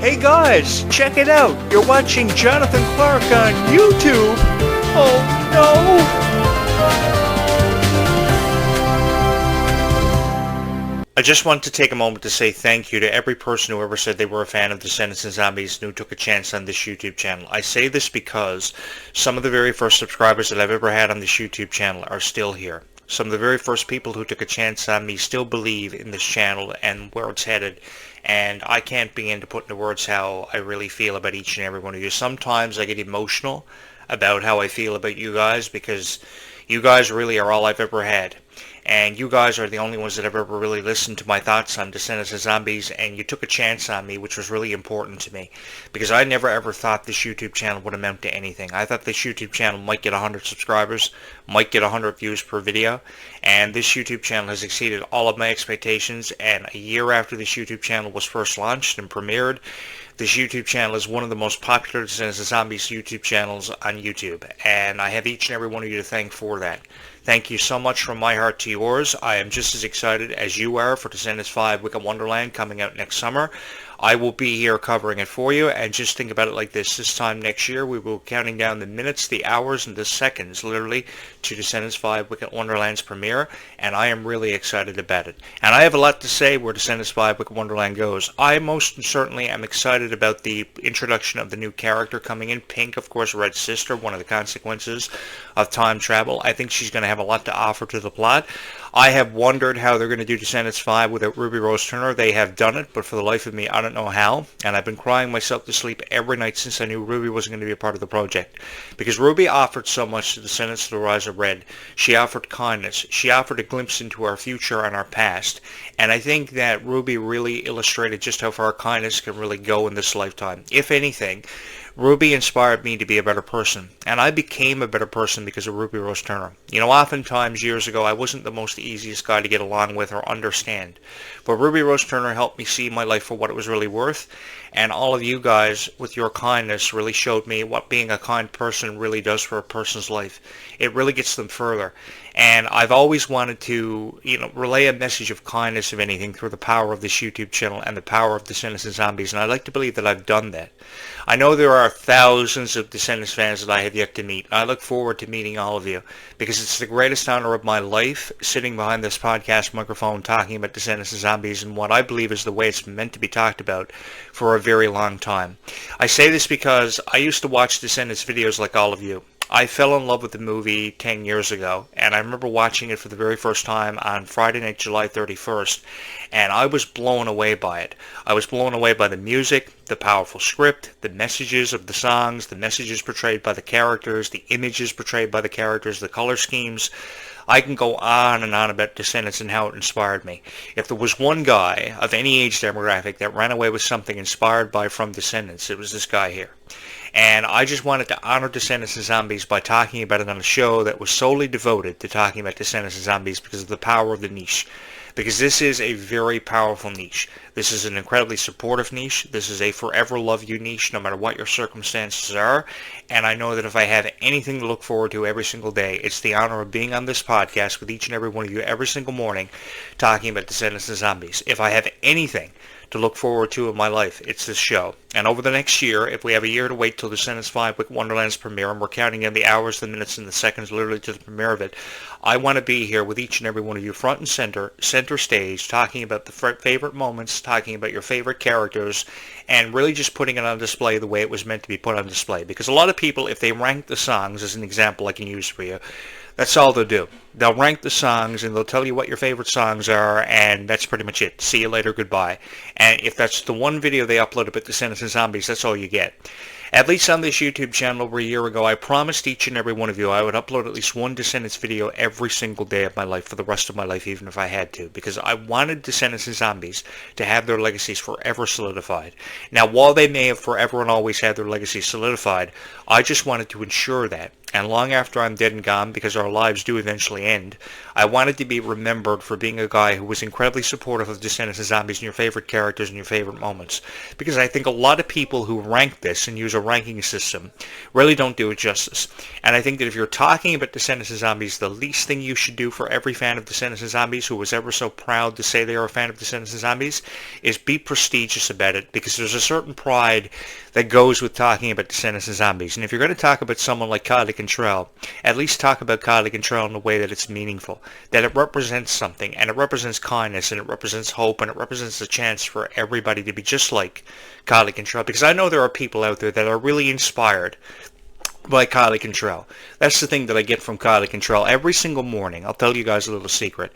Hey guys, check it out. You're watching Jonathan Clarke on YouTube. Oh no! I just want to take a moment to say thank you to every person who ever said they were a fan of Descendants and Zombies and who took a chance on this YouTube channel. I say this because some of the very first subscribers that I've ever had on this YouTube channel are still here. Some of the very first people who took a chance on me still believe in this channel and where it's headed. And I can't begin to put into words how I really feel about each and every one of you. Sometimes I get emotional about how I feel about you guys because you guys really are all I've ever had. And you guys are the only ones that have ever really listened to my thoughts on Descendants and Zombies, and you took a chance on me, which was really important to me. Because I never ever thought this YouTube channel would amount to anything. I thought this YouTube channel might get 100 subscribers, might get 100 views per video, and this YouTube channel has exceeded all of my expectations, and a year after this YouTube channel was first launched and premiered, this YouTube channel is one of the most popular Descendants and Zombies YouTube channels on YouTube, and I have each and every one of you to thank for that. Thank you so much from my heart to yours. I am just as excited as you are for Descendants 5 Wicked Wonderland coming out next summer. I will be here covering it for you, and just think about it like this time next year we will be counting down the minutes, the hours, and the seconds, literally, to Descendants 5 Wicked Wonderland's premiere, and I am really excited about it. And I have a lot to say where Descendants 5 Wicked Wonderland goes. I most certainly am excited about the introduction of the new character coming in, Pink, of course, Red's sister, one of the consequences of time travel. I think she's going to have a lot to offer to the plot. I have wondered how they're going to do Descendants 5 without Ruby Rose Turner. They have done it, but for the life of me, I don't know how. And I've been crying myself to sleep every night since I knew Ruby wasn't going to be a part of the project. Because Ruby offered so much to Descendants of the Rise of Red. She offered kindness. She offered a glimpse into our future and our past. And I think that Ruby really illustrated just how far kindness can really go in this lifetime. If anything, Ruby inspired me to be a better person, and I became a better person because of Ruby Rose Turner. You know, oftentimes years ago I wasn't the most easiest guy to get along with or understand, but Ruby Rose Turner helped me see my life for what it was really worth, and all of you guys with your kindness really showed me what being a kind person really does for a person's life. It really gets them further. And I've always wanted to, relay a message of kindness, if anything, through the power of this YouTube channel and the power of Descendants and Zombies, and I'd like to believe that I've done that. I know there are thousands of Descendants fans that I have yet to meet. I look forward to meeting all of you, because it's the greatest honor of my life, sitting behind this podcast microphone talking about Descendants and Zombies and what I believe is the way it's meant to be talked about for a very long time. I say this because I used to watch Descendants videos like all of you. I fell in love with the movie 10 years ago, and I remember watching it for the very first time on Friday night, July 31st, and I was blown away by it. I was blown away by the music, the powerful script, the messages of the songs, the messages portrayed by the characters, the images portrayed by the characters, the color schemes. I can go on and on about Descendants and how it inspired me. If there was one guy of any age demographic that ran away with something inspired by from Descendants, it was this guy here. And I just wanted to honor Descendants and Zombies by talking about it on a show that was solely devoted to talking about Descendants and Zombies because of the power of the niche. Because this is a very powerful niche. This is an incredibly supportive niche. This is a forever love you niche, no matter what your circumstances are. And I know that if I have anything to look forward to every single day, it's the honor of being on this podcast with each and every one of you every single morning talking about Descendants and Zombies. If I have anything to look forward to in my life, it's this show. And over the next year, if we have a year to wait till Descendants 5 Wicked Wonderland's premiere, and we're counting in the hours, the minutes, and the seconds literally to the premiere of it, I want to be here with each and every one of you front and center stage, talking about the favorite moments, talking about your favorite characters, and really just putting it on display the way it was meant to be put on display. Because a lot of people, if they rank the songs, as an example I can use for you, that's all they'll do. They'll rank the songs and they'll tell you what your favorite songs are, and that's pretty much it. See you later, goodbye. And if that's the one video they upload about Descendants and Zombies, that's all you get. At least on this YouTube channel over a year ago, I promised each and every one of you I would upload at least one Descendants video every single day of my life for the rest of my life, even if I had to, because I wanted Descendants and Zombies to have their legacies forever solidified. Now, while they may have forever and always had their legacies solidified, I just wanted to ensure that and long after I'm dead and gone, because our lives do eventually end, I wanted to be remembered for being a guy who was incredibly supportive of Descendants and Zombies and your favorite characters and your favorite moments. Because I think a lot of people who rank this and use a ranking system really don't do it justice. And I think that if you're talking about Descendants and Zombies, the least thing you should do for every fan of Descendants and Zombies who was ever so proud to say they are a fan of Descendants and Zombies is be prestigious about it, because there's a certain pride that goes with talking about Descendants and Zombies. And if you're going to talk about someone like Clarke, at least talk about Clarke in a way that it's meaningful, that it represents something, and it represents kindness, and it represents hope, and it represents a chance for everybody to be just like Clarke, because I know there are people out there that are really inspired by Clarke. That's the thing that I get from Clarke every single morning. I'll tell you guys a little secret.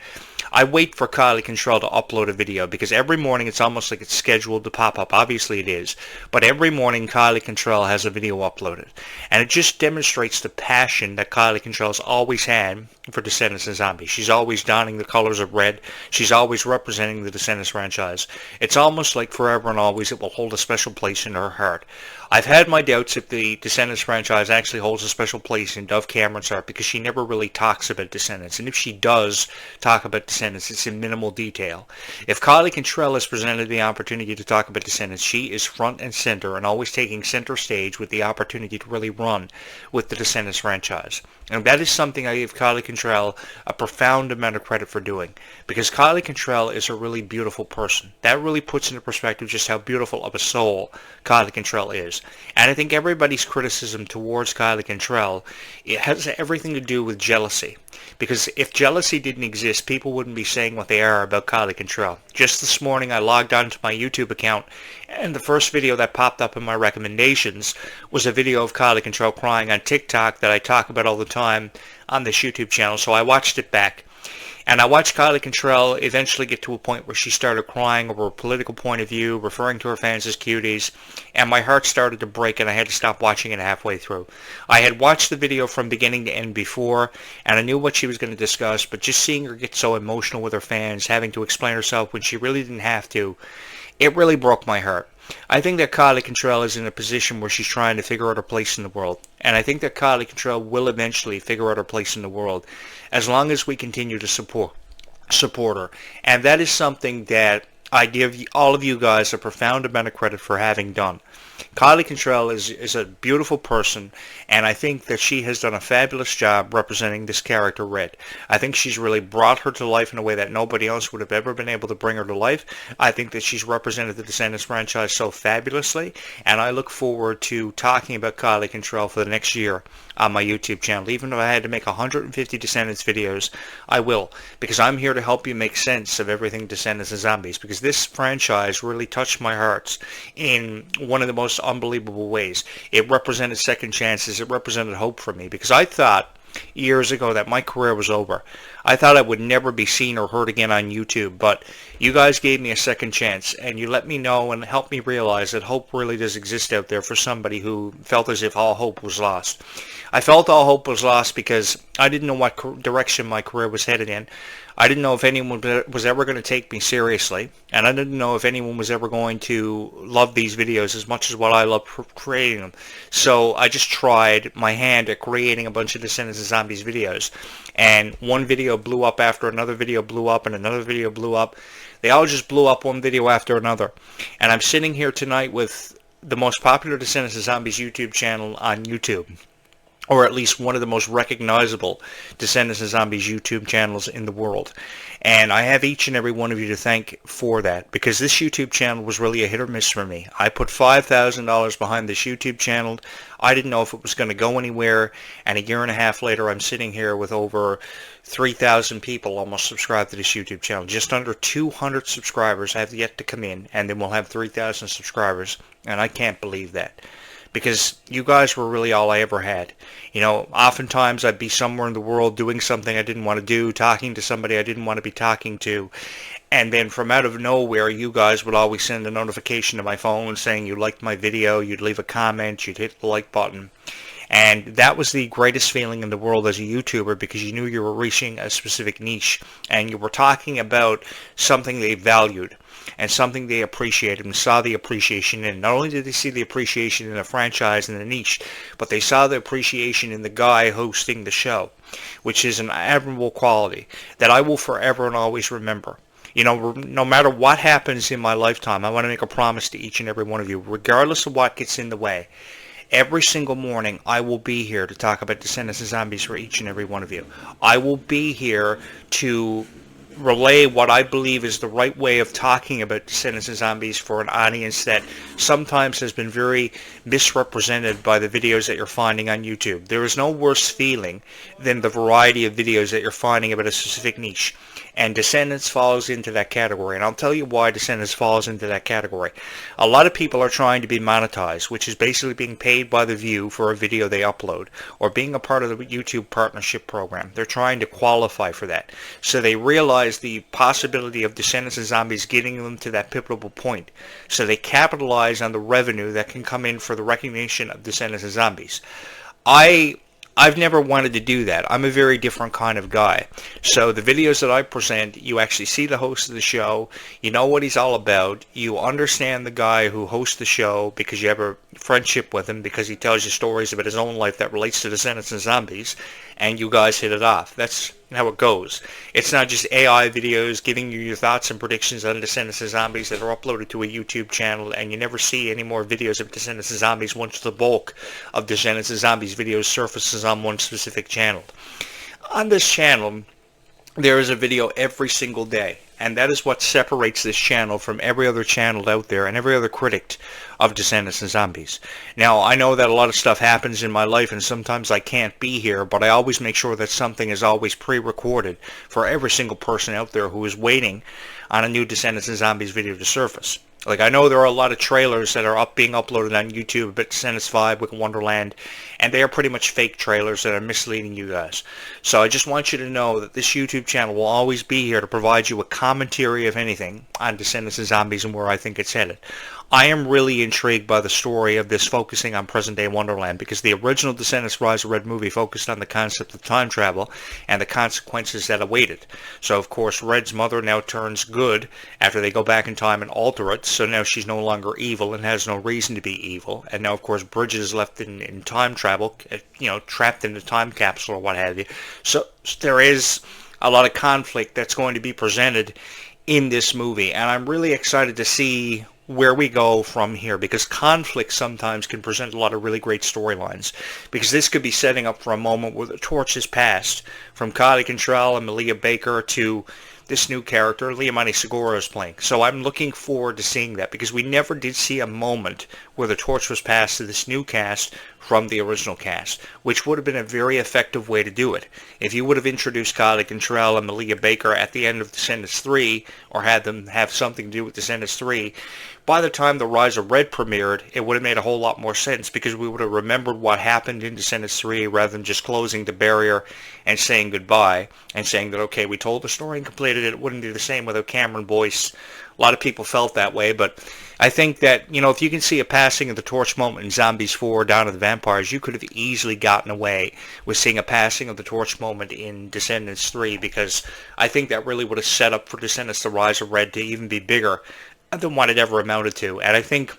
I wait for Clarke to upload a video, because every morning it's almost like it's scheduled to pop up. Obviously it is, but every morning Clarke has a video uploaded, and it just demonstrates the passion that Clarke has always had for Descendants and Zombies. She's always donning the colors of red. She's always representing the Descendants franchise. It's almost like forever and always it will hold a special place in her heart. I've had my doubts if the Descendants franchise actually holds a special place in Dove Cameron's heart, because she never really talks about Descendants, and if she does talk about Descendants, it's in minimal detail. If Clarke is presented the opportunity to talk about Descendants, she is front and center and always taking center stage with the opportunity to really run with the Descendants franchise. And that is something I give Clarke a profound amount of credit for doing, because Clarke is a really beautiful person. That really puts into perspective just how beautiful of a soul Clarke is. And I think everybody's criticism towards Clarke it has everything to do with jealousy. Because if jealousy didn't exist, people wouldn't be saying what they are about Clarke. Just this morning I logged onto my YouTube account, and the first video that popped up in my recommendations was a video of Clarke crying on TikTok that I talk about all the time on this YouTube channel, so I watched it back. And I watched Clarke eventually get to a point where she started crying over a political point of view, referring to her fans as cuties, and my heart started to break, and I had to stop watching it halfway through. I had watched the video from beginning to end before, and I knew what she was going to discuss, but just seeing her get so emotional with her fans, having to explain herself when she really didn't have to, it really broke my heart. I think that Clarke is in a position where she's trying to figure out her place in the world. And I think that Clarke will eventually figure out her place in the world, as long as we continue to support her. And that is something that I give all of you guys a profound amount of credit for having done. Clarke is a beautiful person, and I think that she has done a fabulous job representing this character, Red. I think she's really brought her to life in a way that nobody else would have ever been able to bring her to life. I think that she's represented the Descendants franchise so fabulously, and I look forward to talking about Clarke for the next year on my YouTube channel. Even if I had to make 150 Descendants videos, I will, because I'm here to help you make sense of everything Descendants and Zombies, because this franchise really touched my heart in one of the most unbelievable ways. It represented second chances. It represented hope for me, because I thought years ago that my career was over. I thought I would never be seen or heard again on YouTube, but you guys gave me a second chance, and you let me know and helped me realize that hope really does exist out there for somebody who felt as if all hope was lost. I felt all hope was lost because I didn't know what direction my career was headed in. I didn't know if anyone was ever going to take me seriously, and I didn't know if anyone was ever going to love these videos as much as what I love creating them. So I just tried my hand at creating a bunch of Descendants and Zombies videos, and one video blew up after another video blew up, and another video blew up. They all just blew up one video after another. And I'm sitting here tonight with the most popular Descendants and Zombies YouTube channel on YouTube, or at least one of the most recognizable Descendants and Zombies YouTube channels in the world. And I have each and every one of you to thank for that, because this YouTube channel was really a hit or miss for me. I put $5,000 behind this YouTube channel. I didn't know if it was going to go anywhere, and a year and a half later I'm sitting here with over 3,000 people almost subscribed to this YouTube channel. Just under 200 subscribers have yet to come in, and then we'll have 3,000 subscribers, and I can't believe that, because you guys were really all I ever had. You know, oftentimes I'd be somewhere in the world doing something I didn't want to do, talking to somebody I didn't want to be talking to, and then from out of nowhere, you guys would always send a notification to my phone saying you liked my video, you'd leave a comment, you'd hit the like button. And that was the greatest feeling in the world as a YouTuber, because you knew you were reaching a specific niche, and you were talking about something they valued. and something they appreciated and saw the appreciation in. Not only did they see the appreciation in the franchise and the niche, but they saw the appreciation in the guy hosting the show, which is an admirable quality that I will forever and always remember. You know, no matter what happens in my lifetime, I want to make a promise to each and every one of you, regardless of what gets in the way. Every single morning, I will be here to talk about Descendants and Zombies for each and every one of you. I will be here to relay what I believe is the right way of talking about Descendants and Zombies for an audience that sometimes has been very misrepresented by the videos that you're finding on YouTube. There is no worse feeling than the variety of videos that you're finding about a specific niche. And Descendants falls into that category. And I'll tell you why Descendants falls into that category. A lot of people are trying to be monetized, which is basically being paid by the view for a video they upload, or being a part of the YouTube partnership program. They're trying to qualify for that. So they realize the possibility of Descendants and Zombies getting them to that pivotal point. So they capitalize on the revenue that can come in for the recognition of Descendants and Zombies. I've never wanted to do that. I'm a very different kind of guy. So the videos that I present, you actually see the host of the show, you know what he's all about, you understand the guy who hosts the show because you have a friendship with him, because he tells you stories about his own life that relates to Descendants and Zombies, and you guys hit it off. That's how it goes. It's not just AI videos giving you your thoughts and predictions on Descendants and Zombies that are uploaded to a YouTube channel, and you never see any more videos of Descendants and Zombies once the bulk of Descendants and Zombies videos surfaces on one specific channel. On this channel, there is a video every single day, and that is what separates this channel from every other channel out there and every other critic of Descendants and Zombies. Now, I know that a lot of stuff happens in my life and sometimes I can't be here, but I always make sure that something is always pre-recorded for every single person out there who is waiting on a new Descendants and Zombies video to surface. Like, I know there are a lot of trailers that are being uploaded on YouTube about Descendants 5 with Wonderland, and they are pretty much fake trailers that are misleading you guys. So I just want you to know that this YouTube channel will always be here to provide you a commentary, if anything, on Descendants and Zombies and where I think it's headed. I am really intrigued by the story of this focusing on present-day Wonderland, because the original Descendants Rise of Red movie focused on the concept of time travel and the consequences that await it. So, of course, Red's mother now turns good after they go back in time and alter it, so now she's no longer evil and has no reason to be evil. And now, of course, Bridget is left in time travel, you know, trapped in the time capsule or what have you. So there is a lot of conflict that's going to be presented in this movie, and I'm really excited to see where we go from here, because conflict sometimes can present a lot of really great storylines, because this could be setting up for a moment where the torch is passed from Kylie Cantrell and Malia Baker to this new character Liamani Segura is playing. So I'm looking forward to seeing that, because we never did see a moment where the torch was passed to this new cast from the original cast, which would have been a very effective way to do it. If you would have introduced Kylie Cantrell and Malia Baker at the end of Descendants 3, or had them have something to do with Descendants 3, by the time The Rise of Red premiered, it would have made a whole lot more sense, because we would have remembered what happened in Descendants 3 rather than just closing the barrier and saying goodbye and saying that, okay, we told the story and completed it. It wouldn't be the same without Cameron Boyce. A lot of people felt that way, but I think that, you know, if you can see a passing of the torch moment in Zombies 4, Dawn of the Vampires, you could have easily gotten away with seeing a passing of the torch moment in Descendants 3, because I think that really would have set up for Descendants The Rise of Red to even be bigger than what it ever amounted to. And I think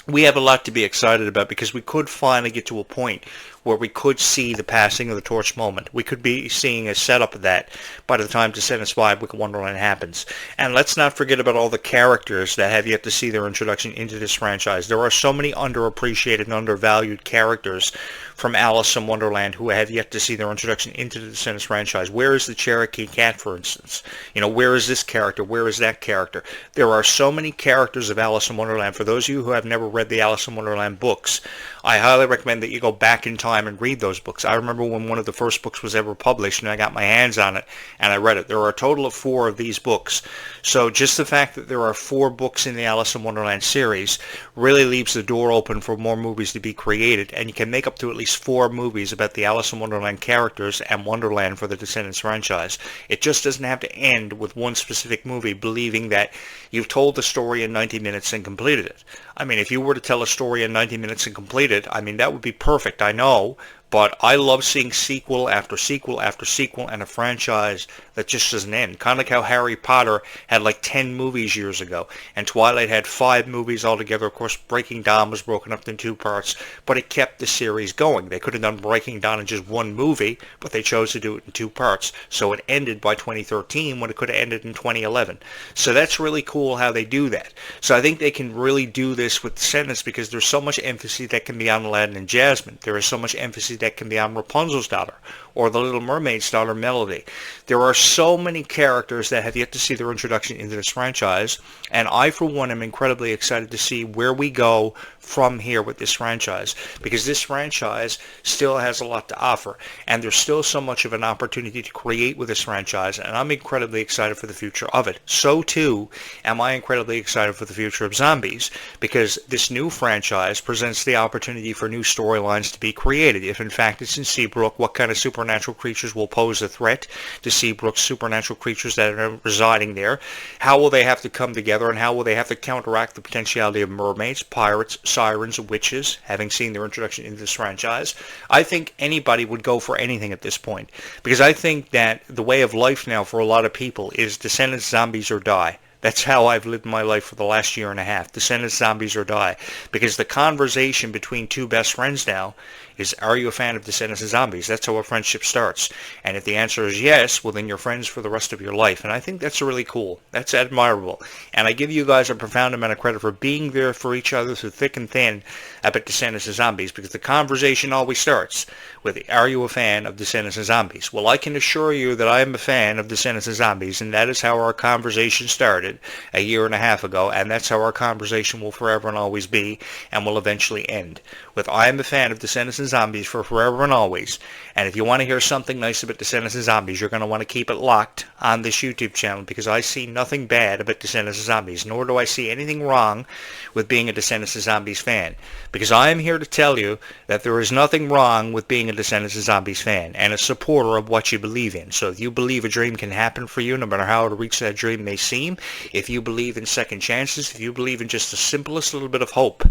we have a lot to be excited about, because we could finally get to a point where we could see the passing of the torch moment. We could be seeing a setup of that by the time Descendants 5 with Wonderland happens. And let's not forget about all the characters that have yet to see their introduction into this franchise. There are so many underappreciated and undervalued characters from Alice in Wonderland who have yet to see their introduction into the Descendants franchise. Where is the Cherokee Cat, for instance? You know, where is this character? Where is that character? There are so many characters of Alice in Wonderland. For those of you who have never read the Alice in Wonderland books, I highly recommend that you go back in time and read those books. I remember when one of the first books was ever published and I got my hands on it and I read it. There are a total of 4 of these books. So just the fact that there are 4 books in the Alice in Wonderland series really leaves the door open for more movies to be created, and you can make up to at least 4 movies about the Alice in Wonderland characters and Wonderland for the Descendants franchise. It just doesn't have to end with one specific movie believing that you've told the story in 90 minutes and completed it. I mean, if you were to tell a story in 90 minutes and complete it, I mean, that would be perfect, I know, But I love seeing sequel after sequel after sequel and a franchise that just doesn't end. Kind of like how Harry Potter had like 10 movies years ago, and Twilight had 5 movies altogether. Of course, Breaking Dawn was broken up into 2 parts, but it kept the series going. They could have done Breaking Dawn in just 1 movie, but they chose to do it in 2 parts. So it ended by 2013 when it could have ended in 2011. So that's really cool how they do that. So I think they can really do this with Descendants because there's so much emphasis that can be on Aladdin and Jasmine. There is so much emphasis that can be on Rapunzel's daughter or the Little Mermaid's daughter, Melody. There are so many characters that have yet to see their introduction into this franchise, and I, for one, am incredibly excited to see where we go from here with this franchise, because this franchise still has a lot to offer, and there's still so much of an opportunity to create with this franchise, and I'm incredibly excited for the future of it. So, too, am I incredibly excited for the future of zombies, because this new franchise presents the opportunity for new storylines to be created. If, in fact, it's in Seabrook, what kind of supernatural creatures will pose a threat to Seabrook's supernatural creatures that are residing there? How will they have to come together, and how will they have to counteract the potentiality of mermaids, pirates, sirens, witches, having seen their introduction into this franchise? I think anybody would go for anything at this point, because I think that the way of life now for a lot of people is Descendants, zombies, or die. That's how I've lived my life for the last year and a half. Descendants, zombies, or die. Because the conversation between 2 best friends now is, are you a fan of Descendants and zombies? That's how a friendship starts. And if the answer is yes, well, then you're friends for the rest of your life. And I think that's really cool. That's admirable. And I give you guys a profound amount of credit for being there for each other through thick and thin about Descendants and zombies, because the conversation always starts with, are you a fan of Descendants and zombies? Well, I can assure you that I am a fan of Descendants and zombies, and that is how our conversation started a year and a half ago, and that's how our conversation will forever and always be, and will eventually end with, I am a fan of Descendants and zombies for forever and always. And if you want to hear something nice about Descendants and zombies, you're going to want to keep it locked on this YouTube channel, because I see nothing bad about Descendants and zombies, nor do I see anything wrong with being a Descendants and zombies fan, because I am here to tell you that there is nothing wrong with being a Descendants and zombies fan and a supporter of what you believe in. So if you believe a dream can happen for you, no matter how to reach that dream may seem, if you believe in second chances, if you believe in just the simplest little bit of hope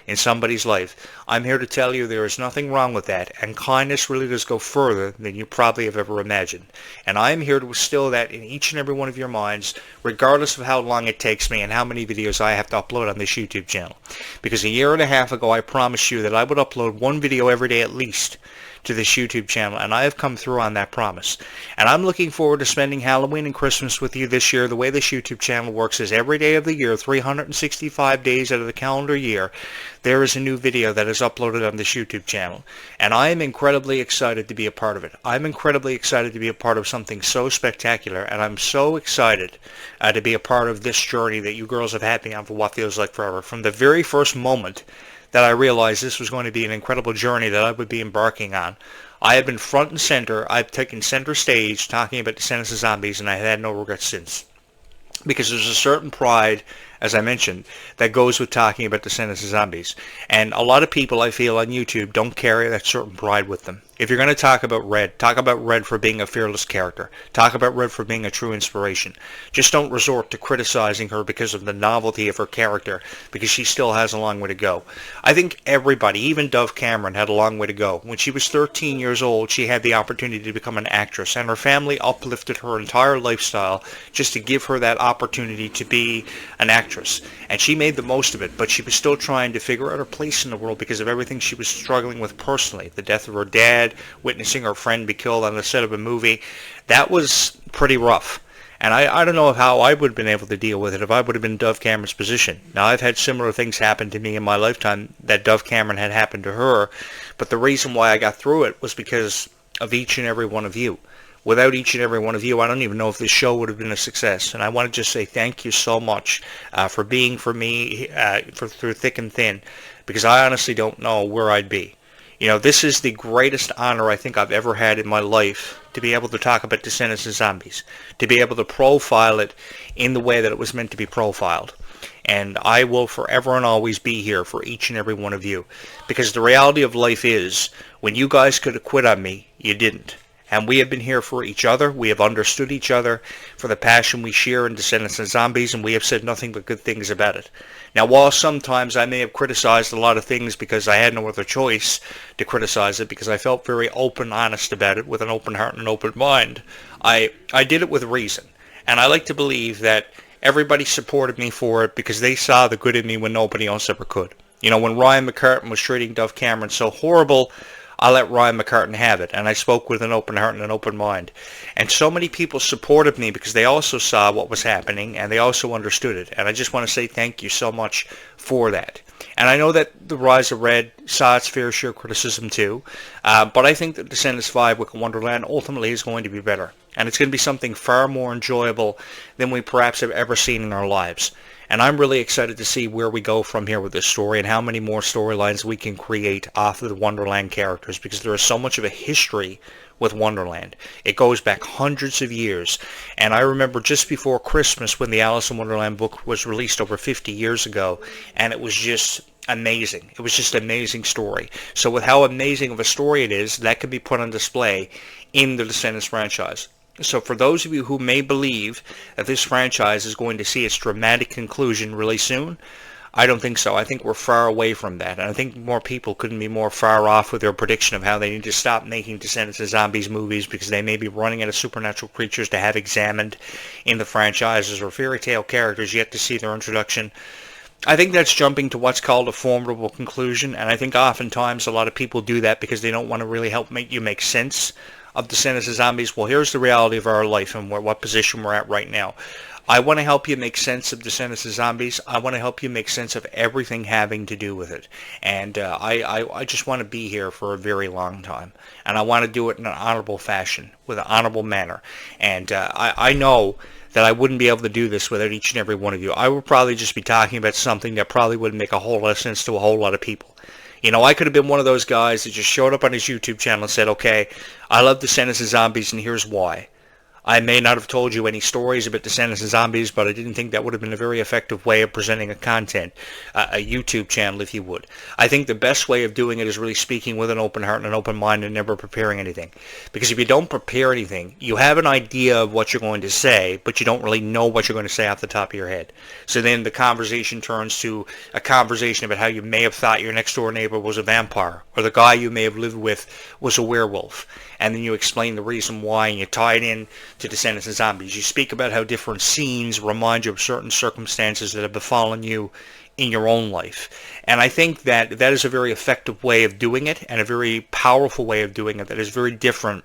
in somebody's life, I'm here to tell you there is nothing wrong with that, and kindness really does go further than you probably have ever imagined. And I am here to instill that in each and every one of your minds, regardless of how long it takes me and how many videos I have to upload on this YouTube channel. Because a year and a half ago I promised you that I would upload 1 video every day at least to this YouTube channel, and I have come through on that promise. And I'm looking forward to spending Halloween and Christmas with you this year. The way this YouTube channel works is every day of the year, 365 days out of the calendar year, there is a new video that is uploaded on this YouTube channel. And I am incredibly excited to be a part of it. I'm incredibly excited to be a part of something so spectacular, and I'm so excited to be a part of this journey that you girls have had me on for what feels like forever. From the very first moment that I realized this was going to be an incredible journey that I would be embarking on, I have been front and center. I've taken center stage talking about Descendants of Zombies, and I've had no regrets since. Because there's a certain pride, as I mentioned, that goes with talking about Descendants of Zombies. And a lot of people, I feel, on YouTube don't carry that certain pride with them. If you're going to talk about Red for being a fearless character. Talk about Red for being a true inspiration. Just don't resort to criticizing her because of the novelty of her character, because she still has a long way to go. I think everybody, even Dove Cameron, had a long way to go. When she was 13 years old, she had the opportunity to become an actress, and her family uplifted her entire lifestyle just to give her that opportunity to be an actress. And she made the most of it, but she was still trying to figure out her place in the world because of everything she was struggling with personally. The death of her dad, witnessing her friend be killed on the set of a movie, that was pretty rough. And I don't know how I would have been able to deal with it if I would have been in Dove Cameron's position. Now, I've had similar things happen to me in my lifetime that Dove Cameron had happened to her, but the reason why I got through it was because of each and every one of you. Without each and every one of you, I don't even know if this show would have been a success. And I want to just say thank you so much for being for me through thick and thin, because I honestly don't know where I'd be. You know, this is the greatest honor I think I've ever had in my life, to be able to talk about Descendants of Zombies, to be able to profile it in the way that it was meant to be profiled. And I will forever and always be here for each and every one of you, because the reality of life is, when you guys could have quit on me, you didn't. And we have been here for each other. We have understood each other for the passion we share in Descendants and Zombies, and we have said nothing but good things about it. Now, while sometimes I may have criticized a lot of things because I had no other choice to criticize it, because I felt very open, honest about it, with an open heart and an open mind, I did it with reason. And I like to believe that everybody supported me for it because they saw the good in me when nobody else ever could. You know, when Ryan McCartan was treating Dove Cameron so horrible, I let Ryan McCartan have it, and I spoke with an open heart and an open mind. And so many people supported me because they also saw what was happening, and they also understood it. And I just want to say thank you so much for that. And I know that The Rise of Red saw its fair share of criticism too, but I think that Descendants 5 with Wonderland ultimately is going to be better. And it's going to be something far more enjoyable than we perhaps have ever seen in our lives. And I'm really excited to see where we go from here with this story and how many more storylines we can create off of the Wonderland characters, because there is so much of a history with Wonderland. It goes back hundreds of years. And I remember just before Christmas when the Alice in Wonderland book was released over 50 years ago, and it was just amazing. It was just an amazing story. So with how amazing of a story it is, that can be put on display in the Descendants franchise. So for those of you who may believe that this franchise is going to see its dramatic conclusion really soon, I don't think so. I think we're far away from that. And I think more people couldn't be more far off with their prediction of how they need to stop making Descendants of Zombies movies because they may be running out of supernatural creatures to have examined in the franchises or fairy tale characters yet to see their introduction. I think that's jumping to what's called a formidable conclusion, and I think oftentimes a lot of people do that because they don't want to really help make sense of Descendants of Zombies. Well, here's the reality of our life and what position we're at right now. I want to help you make sense of Descendants of Zombies. I want to help you make sense of everything having to do with it. And I just want to be here for a very long time. And I want to do it in an honorable fashion, with an honorable manner. And I know that I wouldn't be able to do this without each and every one of you. I would probably just be talking about something that probably wouldn't make a whole lot of sense to a whole lot of people. You know, I could have been one of those guys that just showed up on his YouTube channel and said, okay, I love Descendants of Zombies and here's why. I may not have told you any stories about Descendants of Zombies, but I didn't think that would have been a very effective way of presenting a content, a YouTube channel, if you would. I think the best way of doing it is really speaking with an open heart and an open mind and never preparing anything. Because if you don't prepare anything, you have an idea of what you're going to say, but you don't really know what you're going to say off the top of your head. So then the conversation turns to a conversation about how you may have thought your next door neighbor was a vampire, or the guy you may have lived with was a werewolf. And then you explain the reason why, and you tie it in to Descendants of Zombies. You speak about how different scenes remind you of certain circumstances that have befallen you in your own life. And I think that that is a very effective way of doing it, and a very powerful way of doing it that is very different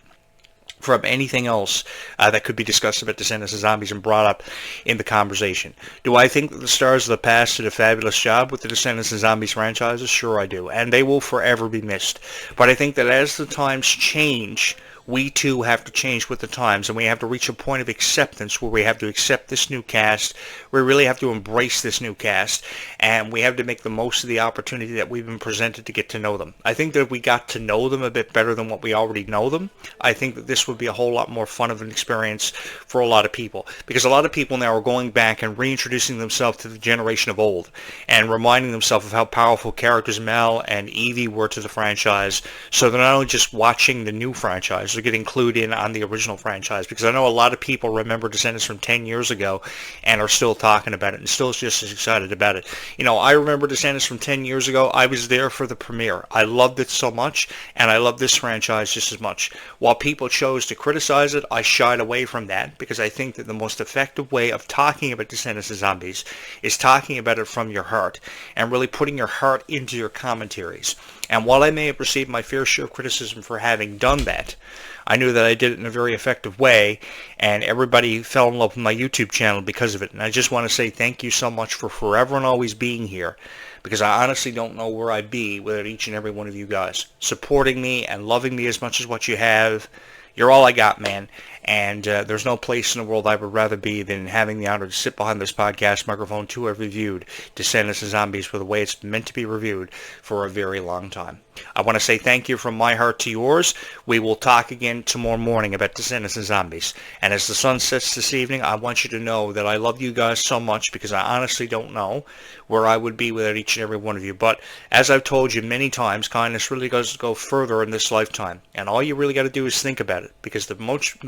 from anything else that could be discussed about Descendants of Zombies and brought up in the conversation. Do I think that the stars of the past did a fabulous job with the Descendants of Zombies franchises? Sure I do, and they will forever be missed. But I think that as the times change, we too have to change with the times, and we have to reach a point of acceptance where we have to accept this new cast. We really have to embrace this new cast, and we have to make the most of the opportunity that we've been presented to get to know them. I think that if we got to know them a bit better than what we already know them, I think that this would be a whole lot more fun of an experience for a lot of people, because a lot of people now are going back and reintroducing themselves to the generation of old and reminding themselves of how powerful characters Mel and Evie were to the franchise, so they're not only just watching the new franchise, to get included in on the original franchise, because I know a lot of people remember Descendants from 10 years ago and are still talking about it and still just as excited about it. You know, I remember Descendants from 10 years ago. I was there for the premiere. I loved it so much, and I love this franchise just as much. While people chose to criticize it, I shied away from that, because I think that the most effective way of talking about Descendants of Zombies is talking about it from your heart and really putting your heart into your commentaries. And while I may have received my fair share of criticism for having done that, I knew that I did it in a very effective way, and everybody fell in love with my YouTube channel because of it. And I just want to say thank you so much for forever and always being here, because I honestly don't know where I'd be without each and every one of you guys supporting me and loving me as much as what you have. You're all I got, man. and there's no place in the world I would rather be than having the honor to sit behind this podcast microphone to have reviewed Descendants and Zombies for the way it's meant to be reviewed for a very long time. I want to say thank you from my heart to yours. We will talk again tomorrow morning about Descendants and Zombies. And as the sun sets this evening, I want you to know that I love you guys so much, because I honestly don't know where I would be without each and every one of you. But as I've told you many times, kindness really does go further in this lifetime. And all you really got to do is think about it, because the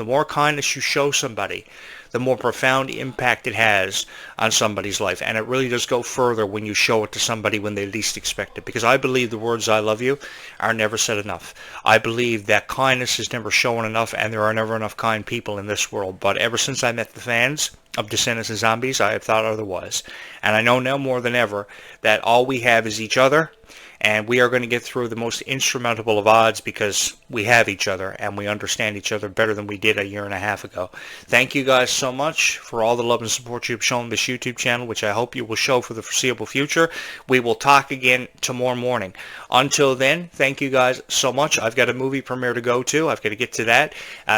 more kindness you show somebody, the more profound impact it has on somebody's life. And it really does go further when you show it to somebody when they least expect it. Because I believe the words "I love you" are never said enough. I believe that kindness is never shown enough, and there are never enough kind people in this world. But ever since I met the fans of Descendants and Zombies, I have thought otherwise. And I know now more than ever that all we have is each other, and we are going to get through the most insurmountable of odds because we have each other and we understand each other better than we did a year and a half ago. Thank you guys so much for all the love and support you've shown this YouTube channel, which I hope you will show for the foreseeable future. We will talk again tomorrow morning. Until then, thank you guys so much. I've got a movie premiere to go to. I've got to get to that.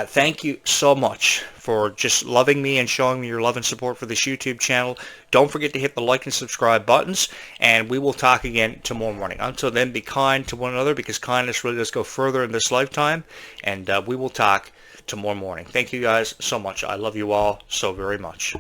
Thank you so much for just loving me and showing me your love and support for this YouTube channel. Don't forget to hit the like and subscribe buttons, and we will talk again tomorrow morning. Until then, be kind to one another, because kindness really does go further in this lifetime, and we will talk tomorrow morning. Thank you guys so much. I love you all so very much.